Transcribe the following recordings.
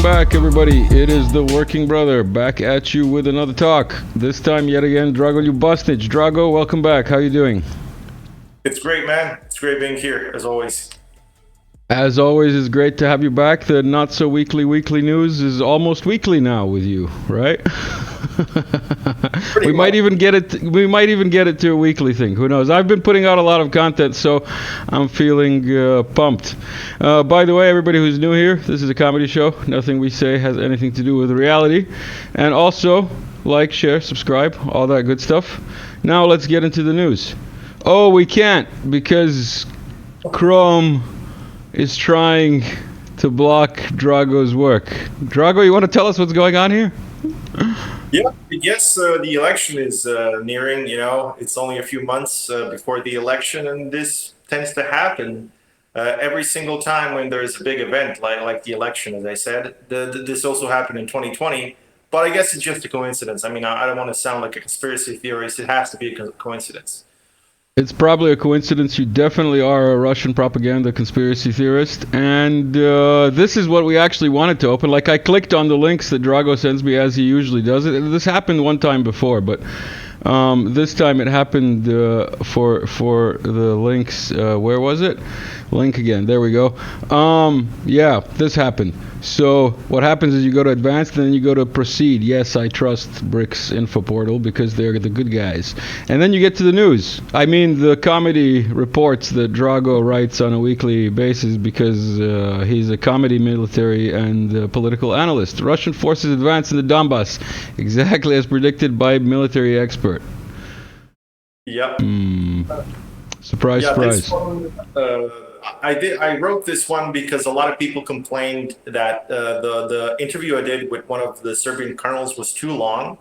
Welcome back, everybody. It is the Working Brother back at you with another talk. This time, yet again, Drago Bosnic. Drago, welcome back. How are you doing? It's great, man. It's great being here, as always. As always, it's great to have you back. The not so weekly news is almost weekly now with you, right? We might even get it. We might even get it to a weekly thing. Who knows? I've been putting out a lot of content, so I'm feeling pumped. By the way, everybody who's new here, this is a comedy show. Nothing we say has anything to do with reality. And also, like, share, subscribe, all that good stuff. Now let's get into the news. Oh, we can't because Chrome is trying to block Drago's work. Drago, you want to tell us what's going on here? Yeah, I guess the election is nearing. You know, it's only a few months before the election, and this tends to happen every single time when there's a big event like the election, as I said. This also happened in 2020, but I guess it's just a coincidence. I mean, I don't want to sound like a conspiracy theorist. It has to be a coincidence. It's probably a coincidence. You definitely are a Russian propaganda conspiracy theorist. And this is what we actually wanted to open. Like, I clicked on the links that Drago sends me as he usually does it. This happened one time before, but this time it happened for the links. Where was it? Link again. There we go. Yeah, this happened. So what happens is you go to advanced, then you go to proceed. Yes, I trust Brick's info portal because they're the good guys. And then you get to the news. I mean, the comedy reports that Drago writes on a weekly basis because he's a comedy, military, and political analyst. Russian forces advance in the Donbass, exactly as predicted by military expert. Yep. Surprise, yeah, surprise. I wrote this one because a lot of people complained that the interview I did with one of the Serbian colonels was too long.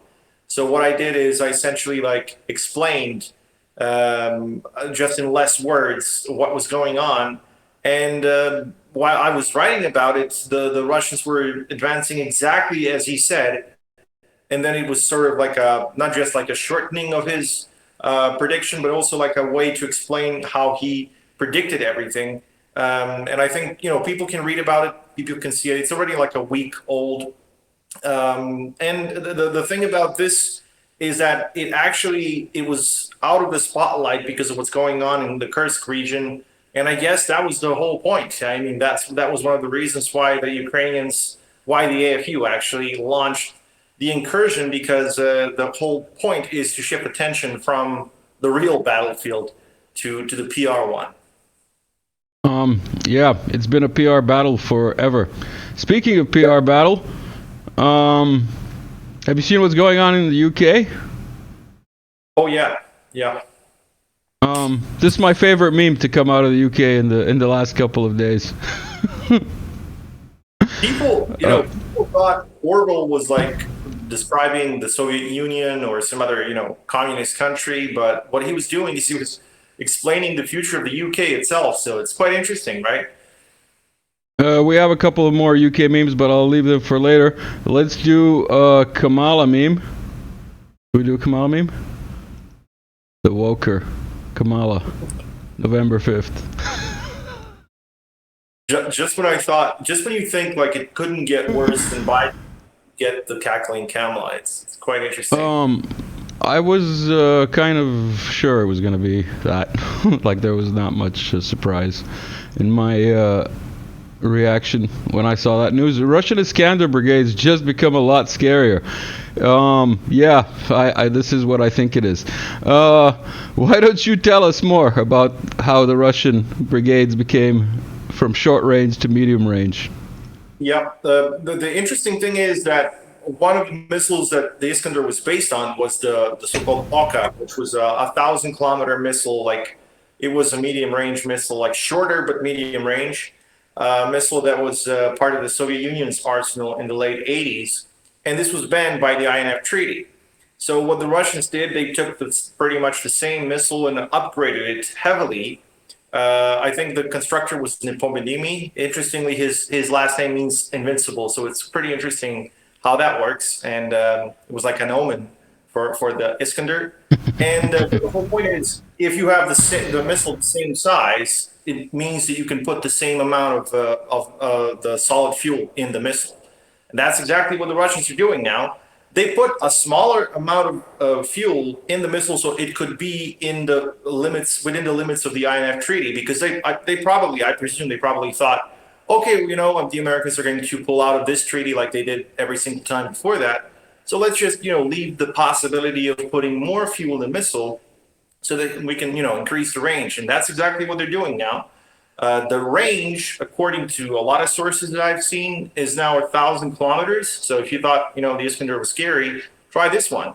So what I did is I essentially explained just in less words what was going on. And while I was writing about it, the Russians were advancing exactly as he said. And then it was sort of not just like a shortening of his prediction, but also like a way to explain how he predicted everything. And I think, people can read about it, people can see it. It's already like a week old. And the thing about this is that it was out of the spotlight because of what's going on in the Kursk region. And I guess that was the whole point. I mean, that was one of the reasons why the AFU actually launched the incursion, because the whole point is to shift attention from the real battlefield to the PR one. Yeah, it's been a PR battle forever. Speaking of PR battle, have you seen what's going on in the UK? Oh yeah. This is my favorite meme to come out of the UK in the last couple of days. People thought Orwell was describing the Soviet Union or some other, communist country, but what he was doing is he was explaining the future of the UK itself. So it's quite interesting, right? We have a couple of more UK memes, but I'll leave them for later. Let's do a Kamala meme. Can we do a Kamala meme? The Woker. Kamala. November 5th. Just when you think it couldn't get worse than Biden, get the cackling Kamala. It's quite interesting. I was kind of sure it was going to be that. There was not much surprise in my reaction when I saw that news. The Russian Iskander brigades just become a lot scarier. Yeah, this is what I think it is. Why don't you tell us more about how the Russian brigades became from short range to medium range? Yeah, the interesting thing is that one of the missiles that the Iskander was based on was the so-called Oka, which was a 1,000-kilometer missile. It was a medium-range missile, shorter but medium range missile that was part of the Soviet Union's arsenal in the late 80s. And this was banned by the INF Treaty. So what the Russians did, they took pretty much the same missile and upgraded it heavily. I think the constructor was Nepomedimi. Interestingly, his last name means invincible, so it's pretty interesting how that works. And it was like an omen for the Iskander. And the whole point is, if you have the missile the same size, it means that you can put the same amount of the solid fuel in the missile. And that's exactly what the Russians are doing now. They put a smaller amount of fuel in the missile so it could be in the limits, within the limits of the INF treaty, because I presume they probably thought, okay, the Americans are going to pull out of this treaty like they did every single time before that. So let's just, leave the possibility of putting more fuel in the missile so that we can, increase the range. And that's exactly what they're doing now. The range, according to a lot of sources that I've seen, is now 1,000 kilometers. So if you thought, the Iskander was scary, try this one.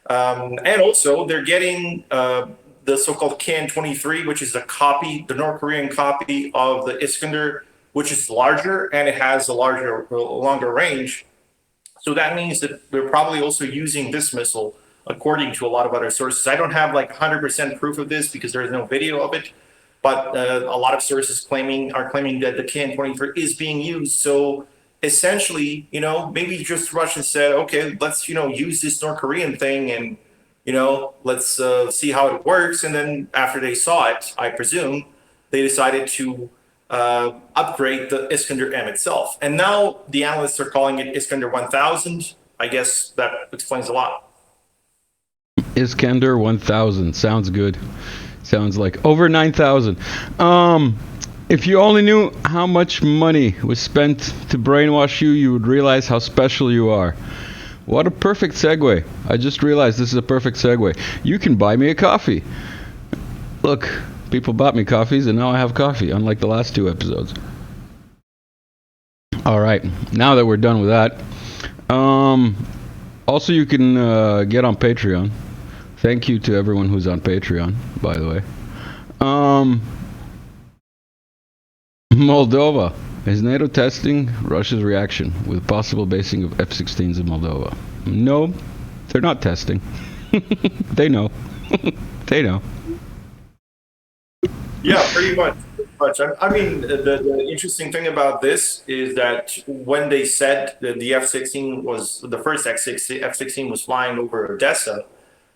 And also, they're getting the so-called KN-23, which is the North Korean copy of the Iskander, which is larger and it has a longer range. So that means that they're probably also using this missile, according to a lot of other sources. I don't have 100% proof of this because there is no video of it. But a lot of sources are claiming that the KN-23 is being used. So essentially, maybe just Russia said, okay, let's, use this North Korean thing and, let's see how it works. And then after they saw it, I presume, they decided to upgrade the Iskander M itself. And now the analysts are calling it Iskander 1000. I guess that explains a lot. Iskander 1000. Sounds good. Sounds like over 9,000. If you only knew how much money was spent to brainwash you, you would realize how special you are. What a perfect segue. I just realized this is a perfect segue. You can buy me a coffee. Look, people bought me coffees and now I have coffee, unlike the last 2 episodes. Alright, now that we're done with that. Also, you can get on Patreon. Thank you to everyone who's on Patreon, by the way. Moldova. Is NATO testing Russia's reaction with possible basing of F-16s in Moldova? No, they're not testing. They know. They know. Yeah, pretty much. I mean, the interesting thing about this is that when they said that the F-16 was, the first F-16 was flying over Odessa,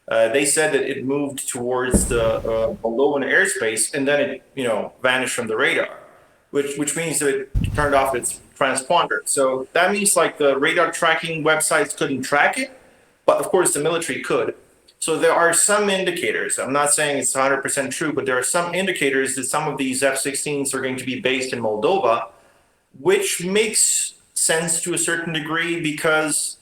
they said that it moved towards the Moldovan airspace and then it, vanished from the radar, which means that it turned off its transponder. So that means the radar tracking websites couldn't track it, but of course the military could. So there are some indicators. I'm not saying it's 100% true, but there are some indicators that some of these F-16s are going to be based in Moldova, which makes sense to a certain degree because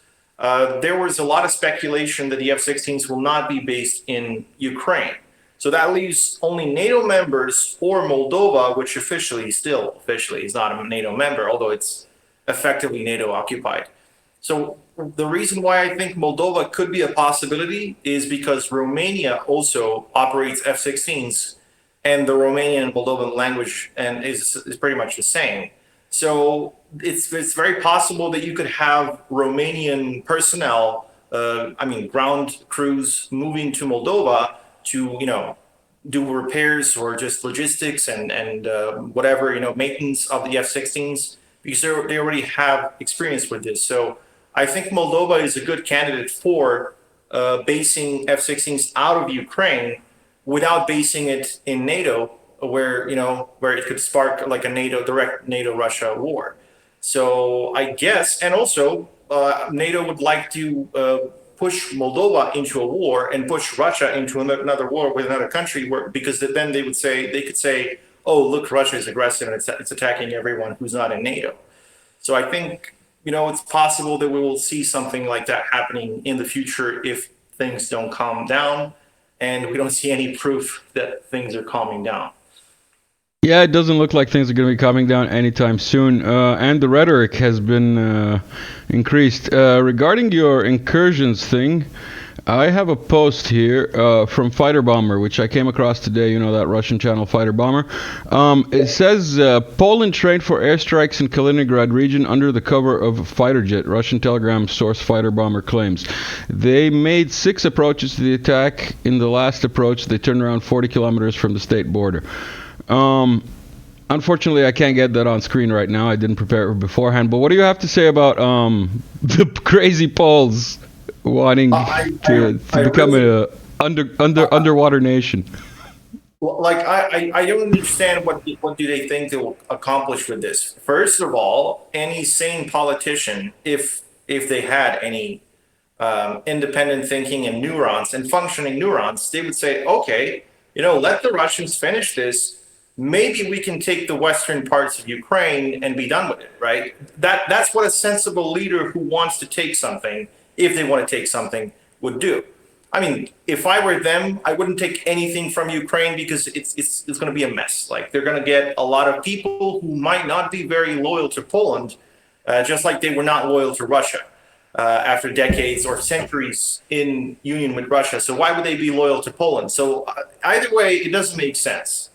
there was a lot of speculation that the F-16s will not be based in Ukraine. So that leaves only NATO members or Moldova, which officially is not a NATO member, although it's effectively NATO occupied. So the reason why I think Moldova could be a possibility is because Romania also operates F-16s, and the Romanian and Moldovan language is pretty much the same. So it's very possible that you could have Romanian personnel, ground crews moving to Moldova to, do repairs or just logistics and whatever, maintenance of the F-16s, because they already have experience with this. So I think Moldova is a good candidate for basing F-16s out of Ukraine without basing it in NATO, where it could spark a direct NATO-Russia war. So I guess, and also NATO would like to push Moldova into a war and push Russia into another war with another country, because then they could say, oh, look, Russia is aggressive and it's attacking everyone who's not in NATO. So I think, it's possible that we will see something like that happening in the future if things don't calm down, and we don't see any proof that things are calming down. Yeah, it doesn't look like things are going to be calming down anytime soon, and the rhetoric has been increased. Regarding your incursions thing, I have a post here from Fighter Bomber, which I came across today, that Russian channel Fighter Bomber. It says, Poland trained for airstrikes in Kaliningrad region under the cover of a fighter jet, Russian Telegram source Fighter Bomber claims. They made 6 approaches to the attack. In the last approach, they turned around 40 kilometers from the state border. Unfortunately, I can't get that on screen right now. I didn't prepare it beforehand. But what do you have to say about the crazy Poles wanting to become an underwater nation? Well, like I don't understand what do they think they will accomplish with this. First of all, any sane politician, if they had any independent thinking and neurons and functioning neurons, they would say, okay, let the Russians finish this. Maybe we can take the western parts of Ukraine and be done with it, right? That's what a sensible leader who wants to take something, if they want to take something, would do. I mean, if I were them, I wouldn't take anything from Ukraine because it's going to be a mess. Like they're going to get a lot of people who might not be very loyal to Poland, just like they were not loyal to Russia after decades or centuries in union with Russia. So why would they be loyal to Poland? So either way, it doesn't make sense.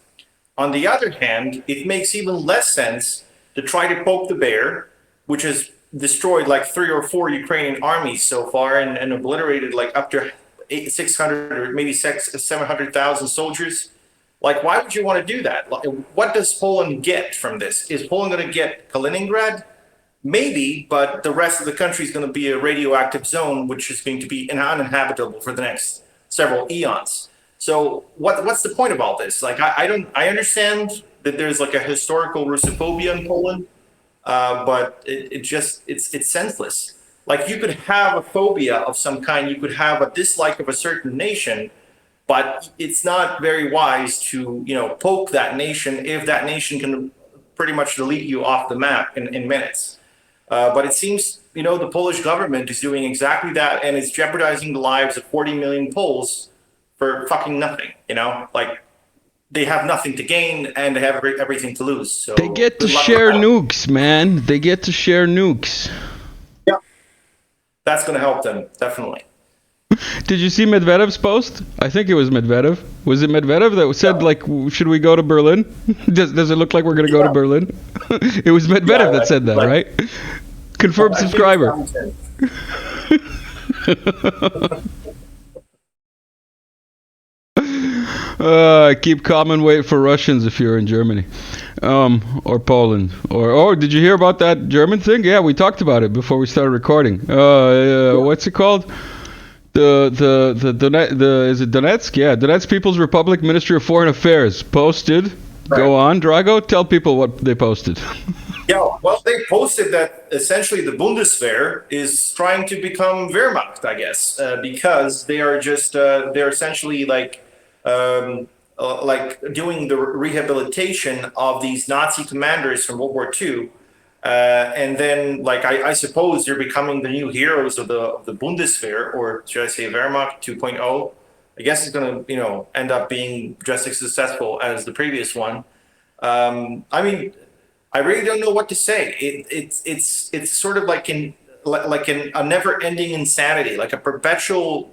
On the other hand, it makes even less sense to try to poke the bear, which has destroyed like 3 or 4 Ukrainian armies so far and obliterated like up to 600 or maybe 700,000 soldiers. Like, why would you want to do that? What does Poland get from this? Is Poland going to get Kaliningrad? Maybe, but the rest of the country is going to be a radioactive zone, which is going to be uninhabitable for the next several eons. So what's the point of all this? Like, I understand that there's like a historical Russophobia in Poland, but it's senseless. Like you could have a phobia of some kind, you could have a dislike of a certain nation, but it's not very wise to, poke that nation if that nation can pretty much delete you off the map in minutes. But it seems, the Polish government is doing exactly that, and it's jeopardizing the lives of 40 million Poles for fucking nothing, like they have nothing to gain and they have everything to lose. So They get to share nukes, man. They get to share nukes. That's going to help them, definitely. Did you see Medvedev's post? I think it was Medvedev. Was it Medvedev that said, like, should we go to Berlin? Does it look like we're going to go to Berlin? It was Medvedev that said that, right? Confirmed subscriber. Keep calm and wait for Russians if you're in Germany. Or Poland. Or did you hear about that German thing? Yeah, we talked about it before we started recording. What's it called? Is it Donetsk? Yeah, Donetsk People's Republic Ministry of Foreign Affairs posted. Right. Go on, Drago. Tell people what they posted. Yeah, well, they posted that essentially the Bundeswehr is trying to become Wehrmacht, I guess, because they are just they're essentially like doing the rehabilitation of these Nazi commanders from World War II. And then, like, I suppose they're becoming the new heroes of the Bundeswehr, or should I say Wehrmacht 2.0. I guess it's going to, end up being just as successful as the previous one. I mean, I really don't know what to say. It's sort of like a never-ending insanity, like a perpetual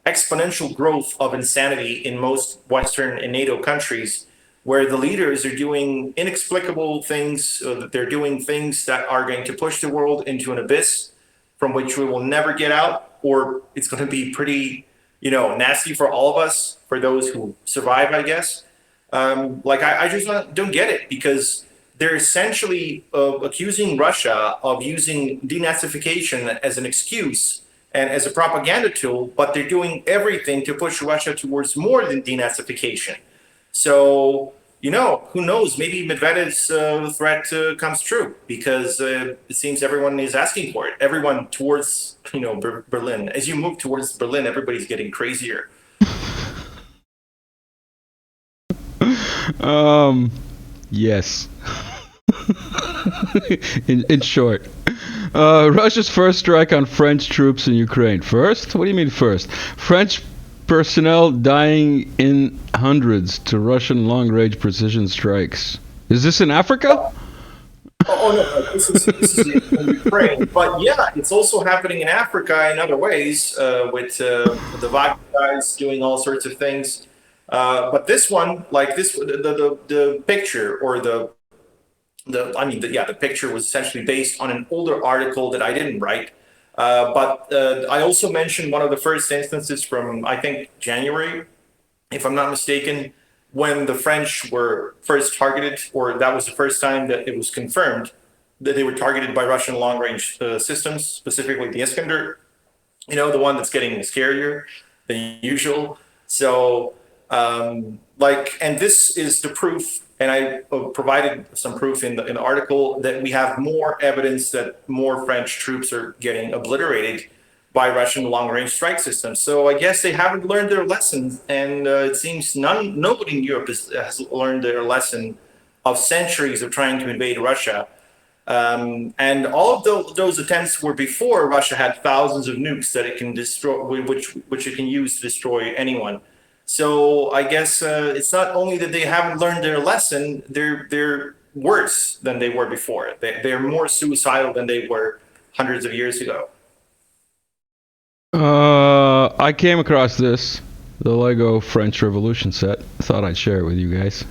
exponential growth of insanity in most Western and NATO countries, where the leaders are doing inexplicable things, that they're doing things that are going to push the world into an abyss from which we will never get out, or it's going to be pretty, nasty for all of us, for those who survive, I guess. I just don't get it, because they're essentially accusing Russia of using denazification as an excuse and as a propaganda tool, but they're doing everything to push Russia towards more than denazification. So, who knows? Maybe Medvedev's threat comes true, because it seems everyone is asking for it. Everyone towards, Berlin. As you move towards Berlin, everybody's getting crazier. Yes. in short. Russia's first strike on French troops in Ukraine. First? What do you mean first? French personnel dying in hundreds to Russian long-range precision strikes. Is this in Africa? Oh no, this is in Ukraine. But yeah, it's also happening in Africa in other ways, with the Wagner guys doing all sorts of things. But this one, like this, the picture, or the picture was essentially based on an older article that I didn't write. But I also mentioned one of the first instances from, I think, January, if I'm not mistaken, when the French were first targeted, or that was the first time that it was confirmed that they were targeted by Russian long-range systems, specifically the Iskander, the one that's getting scarier than usual. So And this is the proof, and I provided some proof in the article that we have more evidence that more French troops are getting obliterated by Russian long-range strike systems. So I guess they haven't learned their lesson, and it seems nobody in Europe has learned their lesson of centuries of trying to invade Russia. And all of those attempts were before Russia had thousands of nukes that it can destroy, which it can use to destroy anyone. So I guess it's not only that they haven't learned their lesson; they're worse than they were before. They're more suicidal than they were hundreds of years ago. I came across this, the Lego French Revolution set. Thought I'd share it with you guys.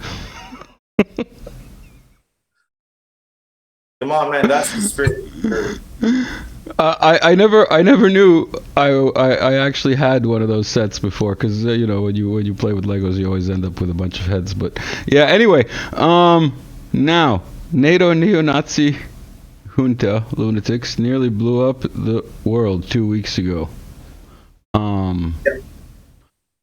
Come on, man, that's the spirit. I never knew I actually had one of those sets before, because you know, when you play with Legos you always end up with a bunch of heads. But yeah, anyway, now NATO neo-Nazi junta lunatics nearly blew up the world 2 weeks ago.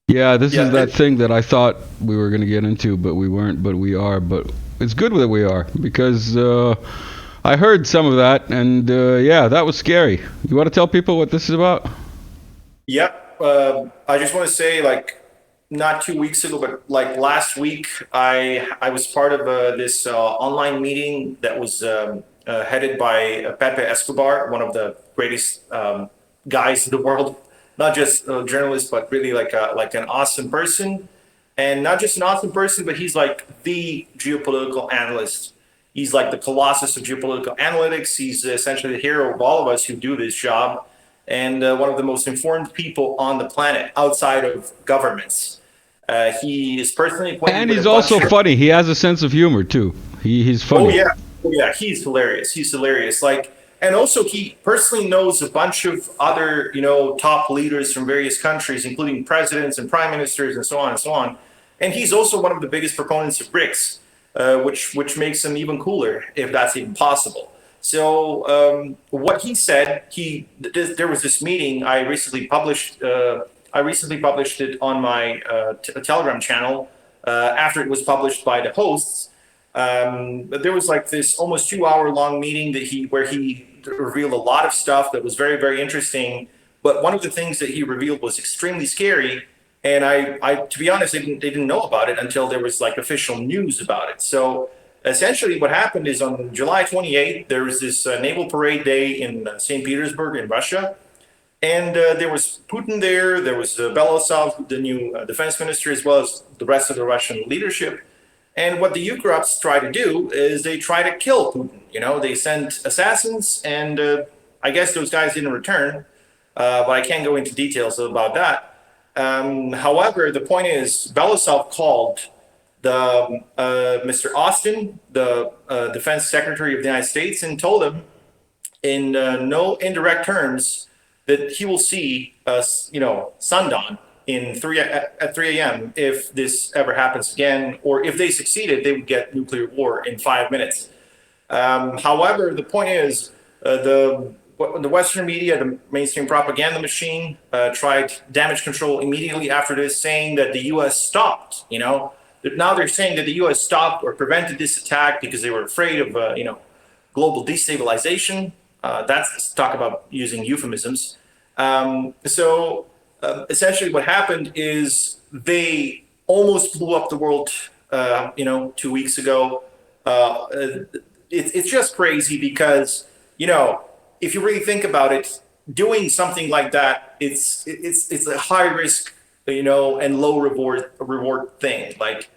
Yeah, this is that thing that I thought we were going to get into, but we weren't, but we are. But it's good that we are, because I heard some of that, and yeah, that was scary. You want to tell people what this is about? Yep. I just want to say, like, not 2 weeks ago, but like last week, I was part of this online meeting that was headed by Pepe Escobar, one of the greatest guys in the world. Not just a journalist, but really like an awesome person, and not just an awesome person, but he's like the geopolitical analyst. He's like the colossus of geopolitical analytics. He's essentially the hero of all of us who do this job, and one of the most informed people on the planet outside of governments. He is personally acquainted, and he's also funny. He has a sense of humor too. He's funny. Oh yeah, he's hilarious. He's hilarious. Like. And also, he personally knows a bunch of other, you know, top leaders from various countries, including presidents and prime ministers, and so on and so on. And he's also one of the biggest proponents of BRICS, which makes him even cooler, if that's even possible. So, what he said, there was this meeting I recently published. I recently published it on my Telegram channel after it was published by the hosts. But there was like this almost 2 hour long meeting where he revealed a lot of stuff that was very, very interesting. But one of the things that he revealed was extremely scary. And I to be honest, they didn't know about it until there was like official news about it. So essentially what happened is on July 28th, there was this naval parade day in St. Petersburg in Russia. And there was Putin there. There was Belousov, the new defense minister, as well as the rest of the Russian leadership. And what the Ukrainians try to do is they try to kill Putin. You know, they sent assassins, and I guess those guys didn't return. But I can't go into details about that. However, the point is, Belousov called the Mr. Austin, the defense secretary of the United States, and told him in no indirect terms that he will see sundown at 3 a.m. if this ever happens again, or if they succeeded, they would get nuclear war in 5 minutes. However, the point is, the Western media, the mainstream propaganda machine, tried damage control immediately after this, saying that the U.S. stopped. You know, now they're saying that the U.S. stopped or prevented this attack because they were afraid of global destabilization. That's talk about using euphemisms. Essentially what happened is they almost blew up the world, 2 weeks ago. It's just crazy because, if you really think about it, doing something like that, it's a high risk, and low reward thing. Like,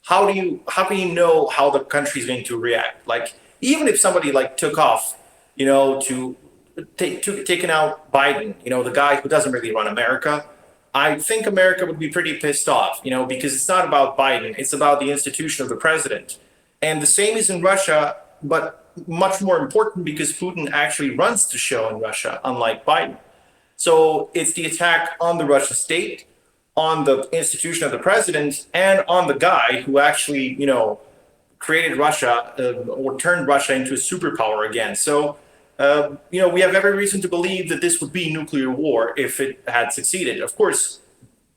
how can you know how the country is going to react? Like, even if somebody took off, to taking out Biden, the guy who doesn't really run America, I think America would be pretty pissed off, because it's not about Biden. It's about the institution of the president. And the same is in Russia, but much more important because Putin actually runs the show in Russia, unlike Biden. So it's the attack on the Russian state, on the institution of the president, and on the guy who actually, created Russia or turned Russia into a superpower again. So we have every reason to believe that this would be nuclear war if it had succeeded. Of course,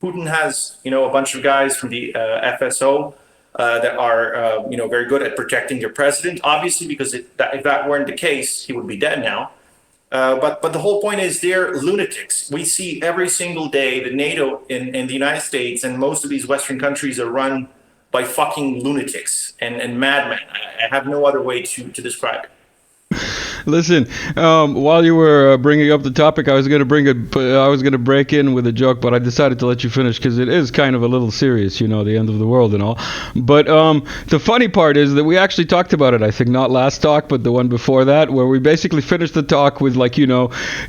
Putin has, a bunch of guys from the FSO that are, very good at protecting their president. Obviously, because if that weren't the case, he would be dead now. But the whole point is they're lunatics. We see every single day that NATO and the United States and most of these Western countries are run by fucking lunatics and madmen. I have no other way to describe it. Listen, while you were bringing up the topic, I was going to break in with a joke, but I decided to let you finish because it is kind of a little serious, the end of the world and all. But the funny part is that we actually talked about it. I think not last talk, but the one before that, where we basically finished the talk with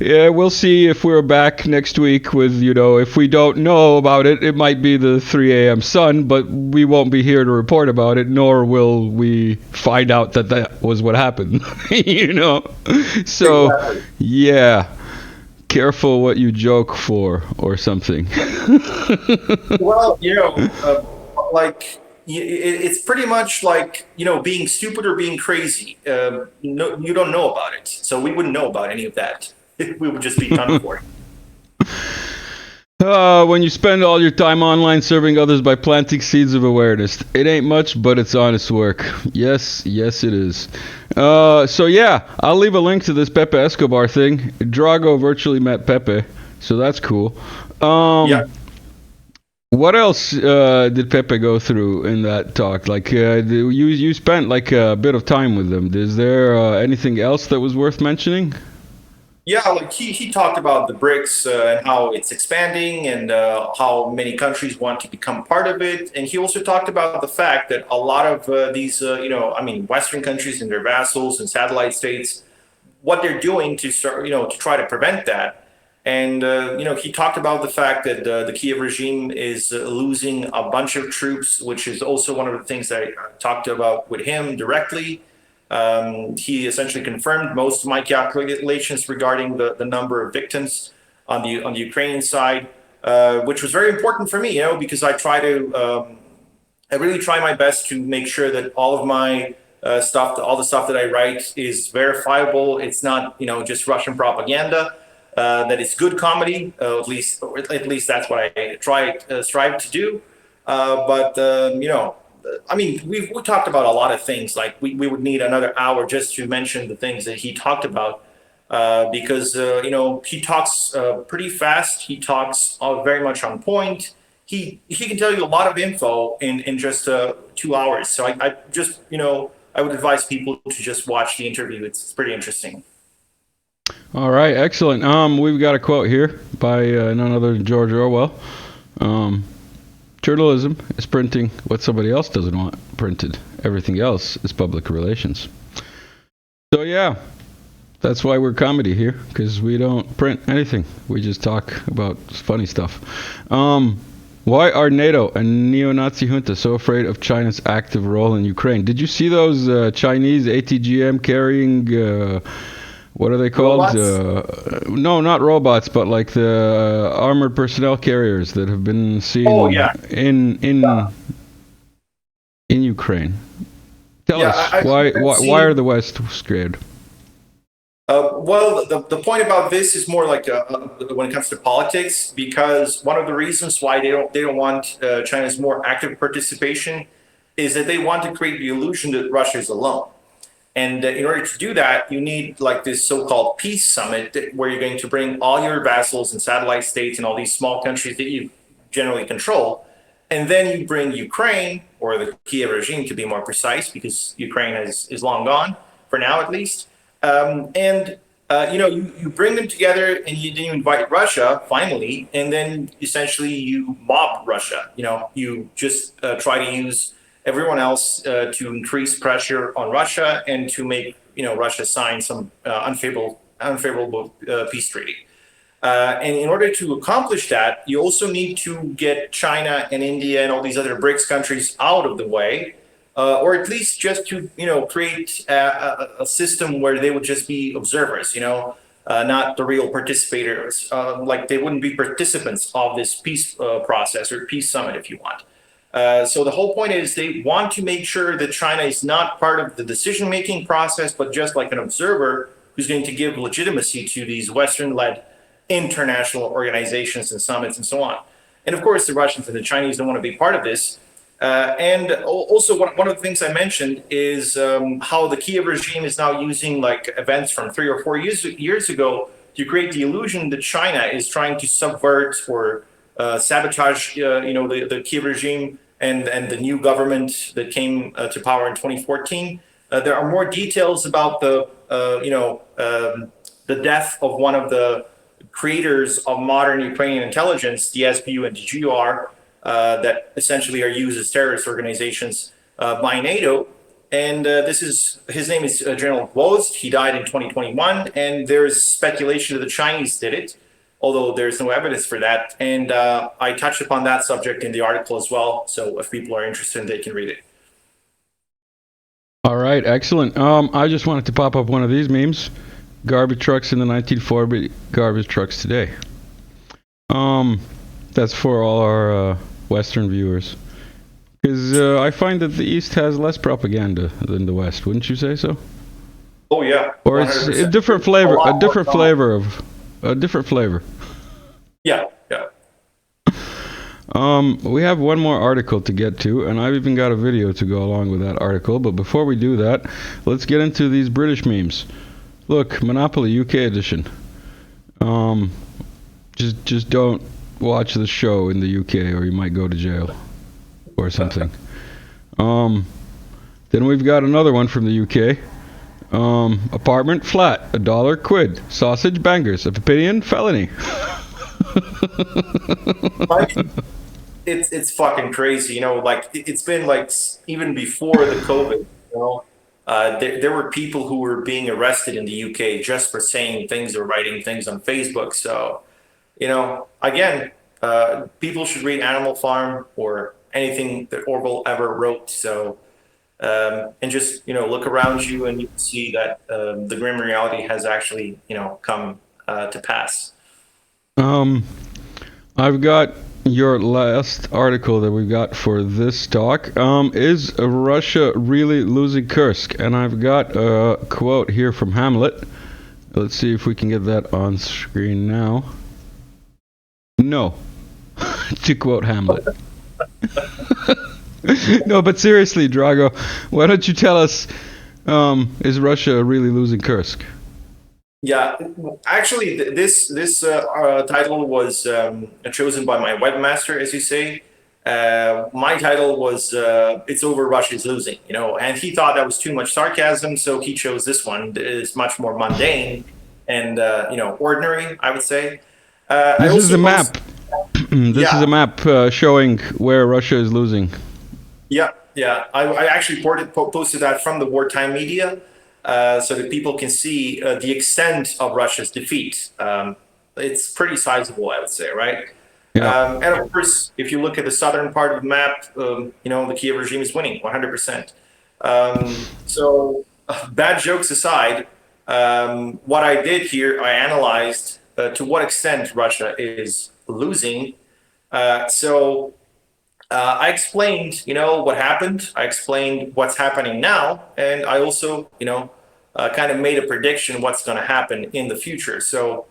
yeah, we'll see if we're back next week with, if we don't know about it, it might be the 3 a.m. sun, but we won't be here to report about it, nor will we find out that was what happened. So exactly. Yeah, careful what you joke for or something. Well, it's pretty much like, being stupid or being crazy. No, you don't know about it, so we wouldn't know about any of that. We would just be done for it. When you spend all your time online serving others by planting seeds of awareness. It ain't much, but it's honest work. Yes, it is. So yeah, I'll leave a link to this Pepe Escobar thing. Drago virtually met Pepe, so that's cool. Yeah. What else did Pepe go through in that talk? Like, you spent like a bit of time with them. Is there anything else that was worth mentioning? Yeah, like he talked about the BRICS and how it's expanding and how many countries want to become part of it. And he also talked about the fact that a lot of these, Western countries and their vassals and satellite states, what they're doing to start, to try to prevent that. And, he talked about the fact that the Kiev regime is losing a bunch of troops, which is also one of the things that I talked about with him directly. He essentially confirmed most of my calculations regarding the number of victims on the Ukrainian side, which was very important for me, because I really try my best to make sure that all of my all the stuff that I write is verifiable. It's not, just Russian propaganda. That it's good comedy, at least that's what I strive to do. We talked about a lot of things. Like we would need another hour just to mention the things that he talked about, because he talks pretty fast. He talks very much on point. He can tell you a lot of info in just 2 hours. So I just I would advise people to just watch the interview. It's pretty interesting. All right, excellent. We've got a quote here by none other than George Orwell. Journalism is printing what somebody else doesn't want printed. Everything else is public relations. So yeah, that's why we're comedy here, because we don't print anything. We just talk about funny stuff. Why are NATO and neo-Nazi junta so afraid of China's active role in Ukraine? Did you see those Chinese ATGM carrying... what are they called? No, not robots, but like the armored personnel carriers that have been seen in Ukraine. Tell us why are the West scared? Well, the point about this is more like when it comes to politics, because one of the reasons why they don't want China's more active participation is that they want to create the illusion that Russia is alone. And in order to do that, you need like this so-called peace summit where you're going to bring all your vassals and satellite states and all these small countries that you generally control. And then you bring Ukraine, or the Kiev regime to be more precise, because Ukraine is long gone, for now at least. You bring them together and you invite Russia, finally, and then essentially you mob Russia. You just try to use everyone else to increase pressure on Russia and to make Russia sign some unfavorable peace treaty. And in order to accomplish that, you also need to get China and India and all these other BRICS countries out of the way, or at least just to create a system where they would just be observers, not the real participators, like they wouldn't be participants of this peace process or peace summit, if you want. So the whole point is they want to make sure that China is not part of the decision-making process, but just like an observer who's going to give legitimacy to these Western-led international organizations and summits and so on. And of course, the Russians and the Chinese don't want to be part of this. And also, one of the things I mentioned is how the Kiev regime is now using like events from 3 or 4 years ago to create the illusion that China is trying to subvert or sabotage, the Kiev regime and the new government that came to power in 2014. There are more details about the death of one of the creators of modern Ukrainian intelligence, the SBU and the GUR, that essentially are used as terrorist organizations by NATO. And his name is General Gvozd. He died in 2021, and there's speculation that the Chinese did it, although there's no evidence for that. And I touched upon that subject in the article as well. So if people are interested, they can read it. All right, excellent. I just wanted to pop up one of these memes. Garbage trucks in the 1940s, garbage trucks today. That's for all our Western viewers. Because I find that the East has less propaganda than the West. Wouldn't you say so? Oh yeah. Or it's a different flavor. A different flavor. Yeah. Yeah. We have one more article to get to, and I've even got a video to go along with that article. But before we do that, let's get into these British memes. Look, Monopoly UK edition. Just don't watch the show in the UK, or you might go to jail or something. Then we've got another one from the UK. Apartment flat, $1 quid. Sausage bangers, opinion felony. It's fucking crazy, like it's been like even before the COVID, there were people who were being arrested in the UK just for saying things or writing things on Facebook. So, again, people should read Animal Farm or anything that Orwell ever wrote. So, and just, look around you and you can see that the grim reality has actually, come to pass. I've got your last article that we've got for this talk. Is Russia really losing Kursk? And I've got a quote here from Hamlet. Let's see if we can get that on screen now. No. To quote Hamlet. No, but seriously, Drago, why don't you tell us, is Russia really losing Kursk? Yeah, actually, this title was chosen by my webmaster, as you say. My title was "It's Over, Russia's Losing," and he thought that was too much sarcasm, so he chose this one. It's much more mundane and ordinary, I would say. This is a map. This is a map showing where Russia is losing. Yeah. I actually posted that from the wartime media. So that people can see the extent of Russia's defeat. It's pretty sizable, I would say, right? Yeah. And of course, if you look at the southern part of the map, the Kiev regime is winning 100%. So bad jokes aside, what I did here, I analyzed to what extent Russia is losing. So I explained, what happened. I explained what's happening now, and I also, kind of made a prediction what's going to happen in the future. So,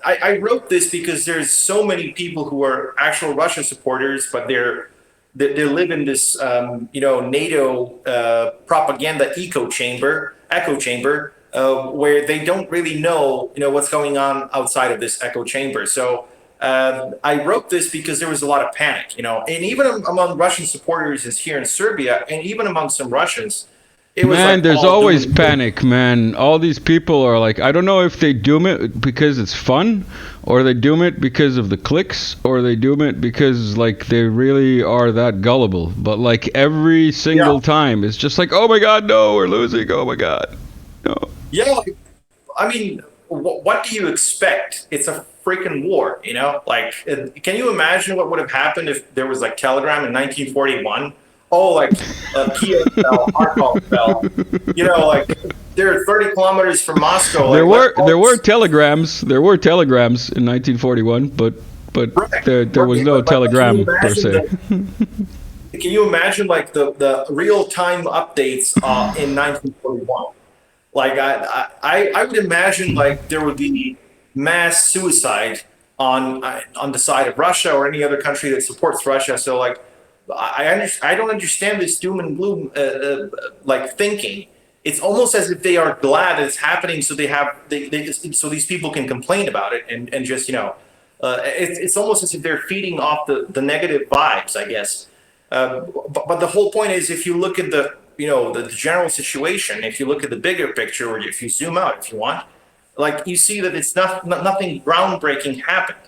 I wrote this because there's so many people who are actual Russia supporters, but they live in this, NATO propaganda echo chamber, where they don't really know, what's going on outside of this echo chamber. So. I wrote this because there was a lot of panic, and even among Russian supporters here in Serbia, and even among some Russians, it was man, like there's always panic, man. All these people are like, I don't know if they doom it because it's fun, or they doom it because of the clicks, or they doom it because like they really are that gullible. But like every single time, it's just like, oh my God, no, we're losing. Oh my God, no. Yeah, I mean, what do you expect? It's a freaking war, like, can you imagine what would have happened if there was like Telegram in 1941? Oh, like Kiev fell, Kharkov fell, like they're 30 kilometers from Moscow. There were telegrams in 1941, but there was no telegram per se. Can you imagine like the real time updates in 1941? Like I would imagine like there would be mass suicide on the side of Russia or any other country that supports Russia. So like, I don't understand this doom and gloom like thinking. It's almost as if they are glad it's happening, so so these people can complain about it and just it's almost as if they're feeding off the negative vibes, I guess. But the whole point is, if you look at the general situation, if you look at the bigger picture, or if you zoom out, if you want, like you see that it's nothing groundbreaking happened.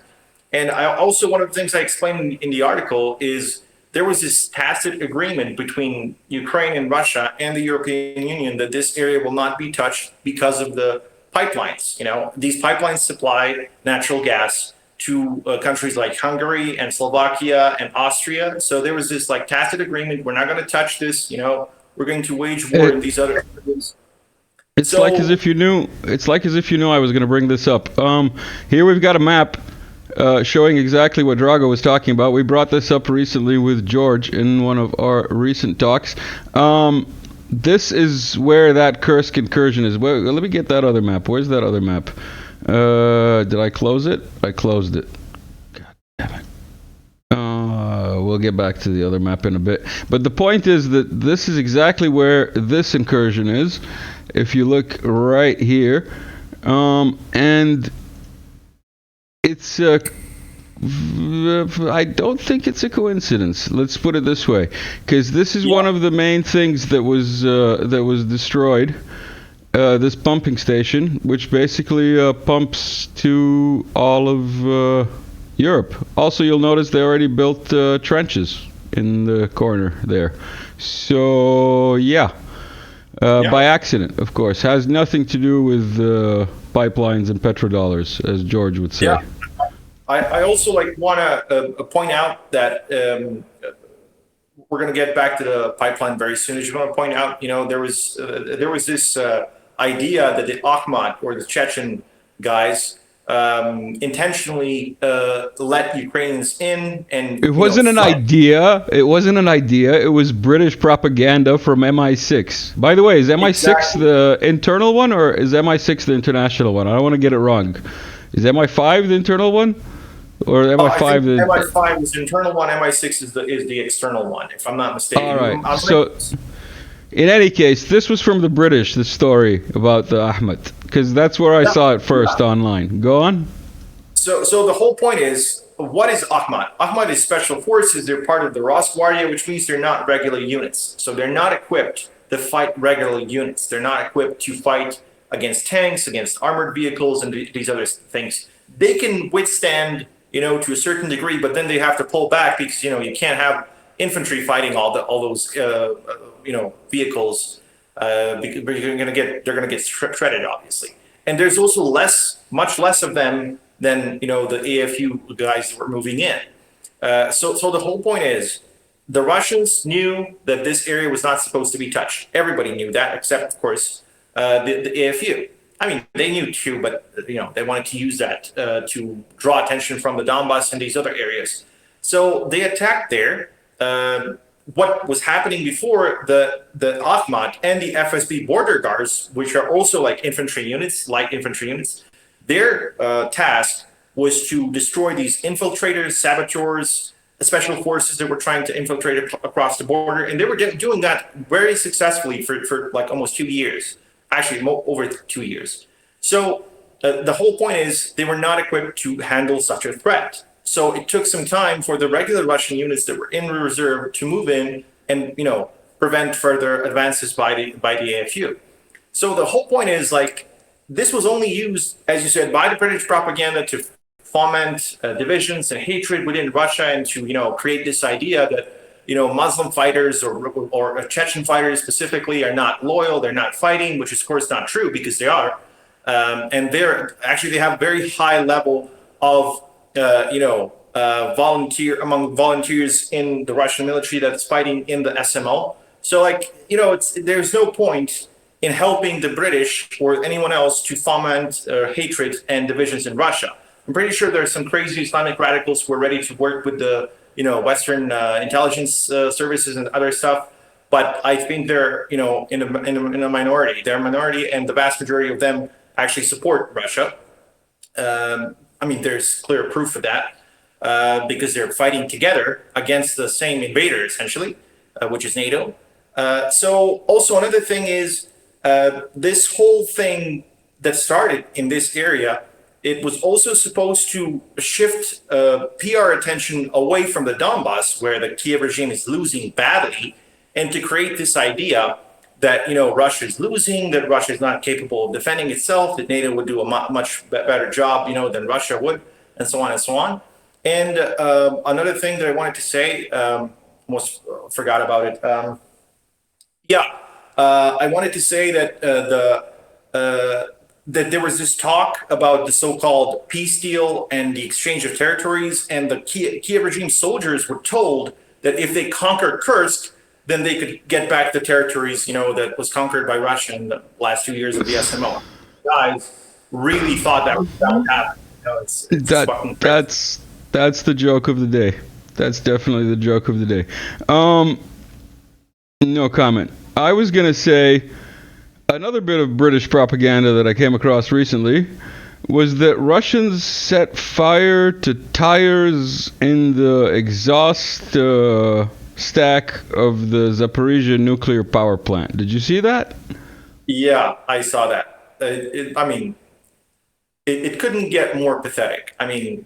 And I also, one of the things I explained in the article is there was this tacit agreement between Ukraine and Russia and the European Union that this area will not be touched because of the pipelines. These pipelines supply natural gas to countries like Hungary and Slovakia and Austria. So there was this like tacit agreement. We're not going to touch this. We're going to wage war in these other countries. It's like as if you knew. It's like as if you knew I was going to bring this up. Here we've got a map showing exactly what Drago was talking about. We brought this up recently with George in one of our recent talks. This is where that Kursk incursion is. Let me get that other map. Where's that other map? Did I close it? I closed it. God damn it. We'll get back to the other map in a bit. But the point is that this is exactly where this incursion is. If you look right here, and it's I don't think it's a coincidence. Let's put it this way, because this is one of the main things that was destroyed. This pumping station, which basically pumps to all of Europe. Also, you'll notice they already built trenches in the corner there. So yeah. By accident, of course. Has nothing to do with pipelines and petrodollars, as George would say. Yeah. I also want to point out that we're going to get back to the pipeline very soon. I just want to point out, there was this idea that the Ahmat, or the Chechen guys, intentionally let Ukrainians in, and it wasn't an idea. It wasn't an idea. It was British propaganda from MI6. By the way, is MI6 the internal one, or is MI6 the international one? I don't want to get it wrong. Is MI5 the internal one, or MI5 the? MI5 is the internal one. MI6 is the external one, if I'm not mistaken. All right. So, in any case, this was from the British. The story about the Ahmat, because that's where I saw it first online. Go on. So the whole point is, what is Ahmat? Ahmat is special forces. They're part of the Rosgvardia, which means they're not regular units. So they're not equipped to fight regular units. They're not equipped to fight against tanks, against armored vehicles, and these other things. They can withstand, to a certain degree, but then they have to pull back because you can't have infantry fighting all those vehicles. Because they're gonna get shredded, obviously. And there's also much less of them than the AFU guys that were moving in. So the whole point is, the Russians knew that this area was not supposed to be touched. Everybody knew that, except of course the AFU. I mean, they knew too, but they wanted to use that to draw attention from the Donbass and these other areas. So they attacked there. What was happening before, the Ahmat and the FSB border guards, which are also like infantry units, light infantry units, their task was to destroy these infiltrators, saboteurs, special forces that were trying to infiltrate across the border. And they were doing that very successfully for like almost 2 years, actually over 2 years. So the whole point is, they were not equipped to handle such a threat. So it took some time for the regular Russian units that were in reserve to move in and prevent further advances by the AFU. So the whole point is, like, this was only used, as you said, by the British propaganda to foment divisions and hatred within Russia, and to create this idea that Muslim fighters or Chechen fighters specifically are not loyal, they're not fighting, which is of course not true, because they are, and they have very high level of volunteers in the Russian military that's fighting in the SMO. So there's no point in helping the British or anyone else to foment hatred and divisions in Russia. I'm pretty sure there are some crazy Islamic radicals who are ready to work with the Western intelligence services and other stuff, but I think they're in a minority. They're a minority, and the vast majority of them actually support Russia. I mean, there's clear proof of that because they're fighting together against the same invader, essentially, which is NATO. So also another thing is this whole thing that started in this area, it was also supposed to shift PR attention away from the Donbass, where the Kiev regime is losing badly, and to create this idea that, you know, Russia is losing, that Russia is not capable of defending itself, that NATO would do a much better job, you know, than Russia would, and so on and so on. And another thing that I wanted to say, almost forgot about it. I wanted to say that that there was this talk about the so-called peace deal and the exchange of territories, and the Kiev regime soldiers were told that if they conquered Kursk, then they could get back the territories, you know, that was conquered by Russia in the last 2 years of the SMO. Guys really thought that would happen. You know, that's the joke of the day. That's definitely the joke of the day. No comment. I was gonna say another bit of British propaganda that I came across recently was that Russians set fire to tires in the exhaust stack of the Zaporizhia nuclear power plant. Did you see that? Yeah, I saw that. It couldn't get more pathetic. I mean,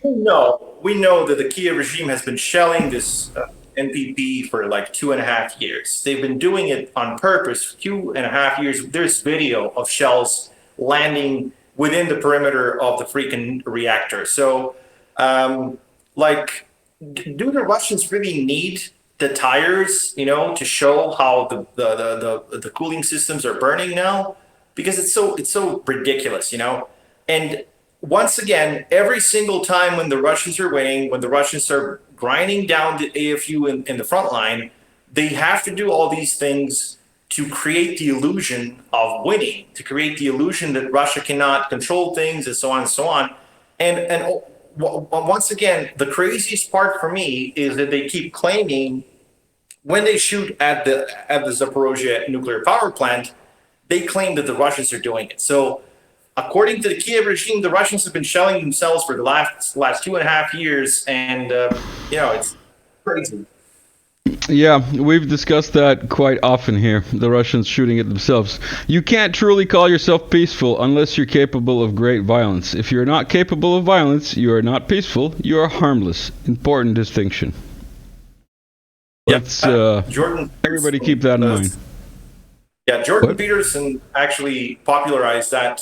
we know that the Kiev regime has been shelling this NPP for like 2.5 years. They've been doing it on purpose, 2.5 years. There's video of shells landing within the perimeter of the freaking reactor. So, do the Russians really need the tires, you know, to show how the cooling systems are burning now? Because it's so ridiculous, you know. And once again, every single time when the Russians are winning, when the Russians are grinding down the AFU in the front line, they have to do all these things to create the illusion of winning, to create the illusion that Russia cannot control things, and so on and so on. And once again, the craziest part for me is that they keep claiming when they shoot at the Zaporizhia nuclear power plant, they claim that the Russians are doing it. So according to the Kiev regime, the Russians have been shelling themselves for the last 2.5 years, and you know, it's crazy. Yeah, we've discussed that quite often here, the Russians shooting at themselves. You can't truly call yourself peaceful unless you're capable of great violence. If you're not capable of violence, you are not peaceful, you are harmless. Important distinction. Let's Jordan, everybody keep that in mind. Yeah, Jordan Peterson actually popularized that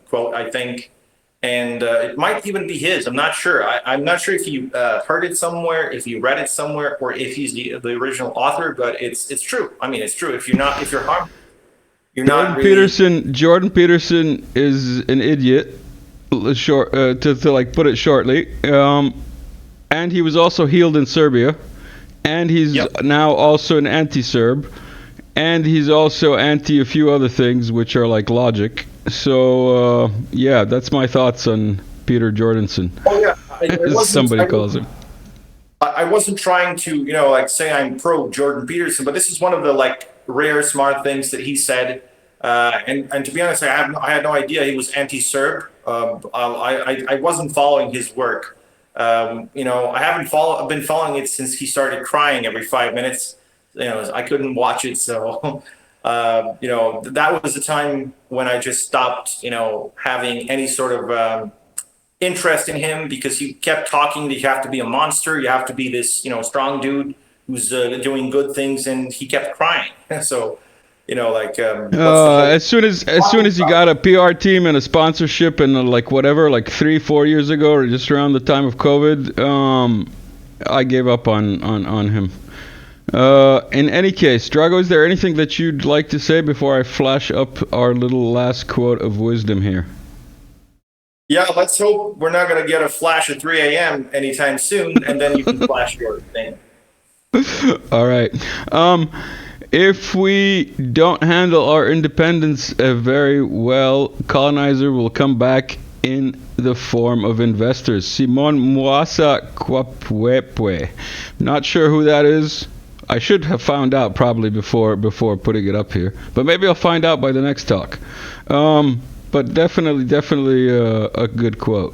quote, I think, and it might even be his. I'm not sure. I'm not sure if you heard it somewhere, if you read it somewhere, or if he's the original author. But it's true. I mean, it's true. If you're harmed, you're not really... Jordan Peterson is an idiot. To like put it shortly, and he was also healed in Serbia, and he's now also an anti-Serb. And he's also anti a few other things, which are like logic. So, yeah, that's my thoughts on Peter Jordanson. Oh, yeah. As somebody calls him. I wasn't trying to, you know, like say I'm pro Jordan Peterson, but this is one of the like rare smart things that he said. And to be honest, I had no idea he was anti-Serb. I wasn't following his work. You know, I've been following it since he started crying every 5 minutes. You know, I couldn't watch it, so you know, that was the time when I just stopped, you know, having any sort of interest in him, because he kept talking that you have to be a monster, you have to be this, you know, strong dude who's doing good things, and he kept crying. So, you know, like as soon as you got a PR team and a sponsorship and like whatever, like 3-4 years ago, or just around the time of COVID, I gave up on him. In any case, Drago, is there anything that you'd like to say before I flash up our little last quote of wisdom here? Yeah, let's hope we're not going to get a flash at 3 a.m. anytime soon, and then you can flash your thing. All right. If we don't handle our independence very well, colonizer will come back in the form of investors. Simon Mwasa Kwapwepwe. Not sure who that is. I should have found out probably before putting it up here, but maybe I'll find out by the next talk. But but definitely a good quote.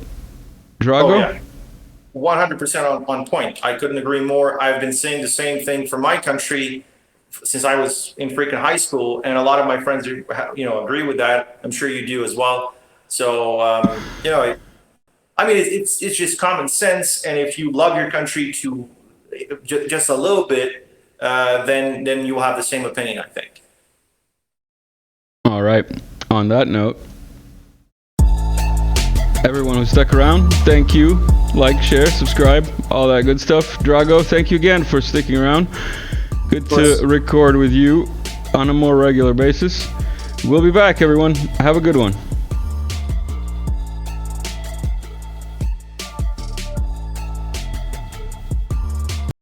Drago? Oh, yeah. 100% on point. I couldn't agree more. I've been saying the same thing for my country since I was in freaking high school, and a lot of my friends, agree with that. I'm sure you do as well. So, I mean, it's just common sense, and if you love your country to just a little bit, then you will have the same opinion, I think. All right. On that note, everyone who stuck around, thank you. Like, share, subscribe, all that good stuff. Drago, thank you again for sticking around. Good to record with you on a more regular basis. We'll be back, everyone. Have a good one.